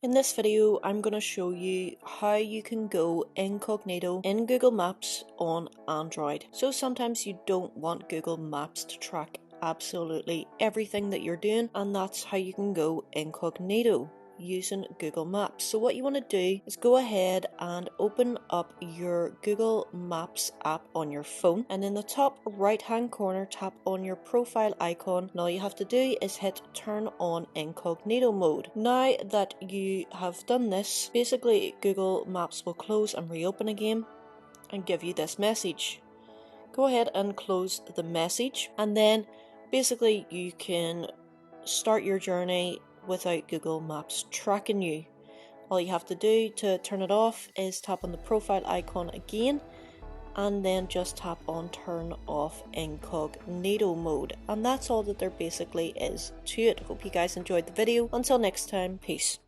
In this video, I'm going to show you how you can go incognito in Google Maps on Android. So sometimes you don't want Google Maps to track absolutely everything that you're doing, and that's how you can go incognito using Google Maps. So what you want to do is go ahead and open up your Google Maps app on your phone, and in the top right hand corner tap on your profile icon. Now all you have to do is hit turn on incognito mode. Now that you have done this, basically Google Maps will close and reopen again and give you this message. Go ahead and close the message, and then basically you can start your journey without Google Maps tracking you. All you have to do to turn it off is tap on the profile icon again, and then just tap on turn off incognito mode, and that's all that there basically is to it. Hope you guys enjoyed the video. Until next time, peace.